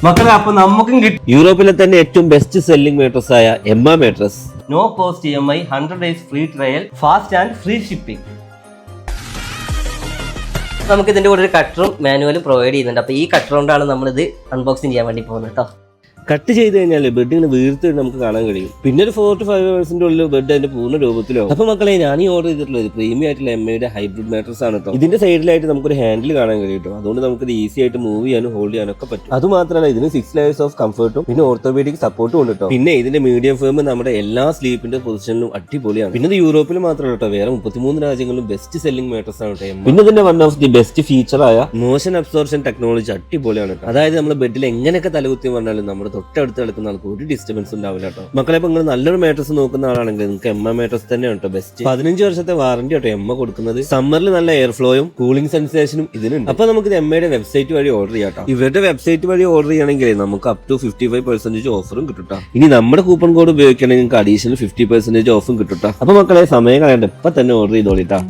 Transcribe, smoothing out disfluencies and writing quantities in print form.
മക്കളെ അപ്പൊ നമുക്കും കിട്ടി യൂറോപ്പിലെ തന്നെ ഏറ്റവും ബെസ്റ്റ് സെല്ലിംഗ് മാട്രസ് ആയ Emma mattress. No cost EMI, 100 days free trial, fast and free shipping. നമുക്ക് ഇതിന്റെ കൂടെ ഒരു കട്ടറും മാനുവലും പ്രൊവൈഡ് ചെയ്യുന്നുണ്ട്. അപ്പൊ ഈ കട്ടർ കൊണ്ടാണ് നമ്മളിത് അൺബോക്സിംഗ് ചെയ്യാൻ വേണ്ടി പോകുന്നത് കേട്ടോ. കട്ട് ചെയ്ത് കഴിഞ്ഞാൽ ബെഡ് ഇങ്ങനെ വീർത്തിട്ട് നമുക്ക് കാണാൻ കഴിയും. പിന്നെ ഒരു 4 to 5 hours ഉള്ളിൽ ബെഡ് അതിന്റെ പൂർണ്ണ രൂപത്തിലാവും. അപ്പൊ മക്കളെ ഞാൻ ഈ ഓർഡർ ചെയ്തിട്ടുള്ളത് പ്രീമിയം ആയിട്ടുള്ള എമ്മയുടെ ഹൈബ്രിഡ് മാട്രസ് ആണ് കേട്ടോ. ഇതിന്റെ സൈഡിലായിട്ട് നമുക്കൊരു ഹാൻഡിൽ കാണാൻ കഴിയും കേട്ടോ. അതുകൊണ്ട് നമുക്ക് ഈസി ആയിട്ട് മൂവ് ചെയ്യാനും ഹോൾഡ് ചെയ്യാനും ഒക്കെ പറ്റും. അത് മാത്രമല്ല ഇതിന് 6 layers ഓഫ് കംഫർട്ടും പിന്നെ ഓർത്തോപീഡിക് സപ്പോർട്ടും ഉണ്ട് കേട്ടോ. പിന്നെ ഇതിന്റെ മീഡിയം ഫേം നമ്മുടെ എല്ലാ സ്ലീപ്പിന്റെ പൊസിഷനിലും അടിപൊളിയാണ്. പിന്നെ ഇത് യൂറോപ്പിൽ മാത്രമല്ല കേട്ടോ, വേറെ 33 രാജ്യങ്ങളിലും ബെസ്റ്റ് സെല്ലിംഗ് മാട്രസ് ആണ് കേട്ടോ. പിന്നെ ഇതിന്റെ one of the best feature ആയ മോഷൻ അബ്സോർപ്ഷൻ ടെക്നോളജി അടിപൊളിയാണ് കേട്ടോ. അതായത് നമ്മുടെ ബെഡിൽ എങ്ങനെയൊക്കെ തലകുത്തി പറഞ്ഞാലും നമ്മുടെ തൊട്ടടുത്ത് കിടക്കുന്ന ഒരു ഡിസ്റ്റർബൻസ് ഉണ്ടാവില്ല കേട്ടോ. മക്കളെ ഇപ്പൊ നിങ്ങൾ നല്ലൊരു മാട്രസ് നോക്കുന്ന ആളാണെങ്കിൽ നിങ്ങൾക്ക് എമ്മ മാട്രസ് തന്നെയാണ് കേട്ടോ ബെസ്റ്റ്. 15 വർഷത്തെ വാറന്റി കേട്ടോ എമ്മ കൊടുക്കുന്നത്. സമ്മറിൽ നല്ല എയർ ഫ്ലോയും കൂളിംഗ് സെൻസേഷനും ഇതിനുണ്ട്. അപ്പൊ നമുക്ക് ഇത് എമ്മയുടെ വെബ്സൈറ്റ് വഴി ഓർഡർ ചെയ്യാം കേട്ടോ. ഇവരുടെ വെബ്സൈറ്റ് വഴി ഓർഡർ ചെയ്യണമെങ്കിൽ നമുക്ക് അപ് ടു 55% ഓഫറും കിട്ടും. ഇനി നമ്മുടെ കൂപ്പൺ കോഡ് ഉപയോഗിക്കണമെങ്കിൽ നിങ്ങൾക്ക് അഡീഷണൽ 50% ഓഫും കിട്ടും. അപ്പൊ മക്കളെ സമയം കളയണ്ട, ഇപ്പൊ തന്നെ ഓർഡർ ചെയ്തോളിട്ടാ.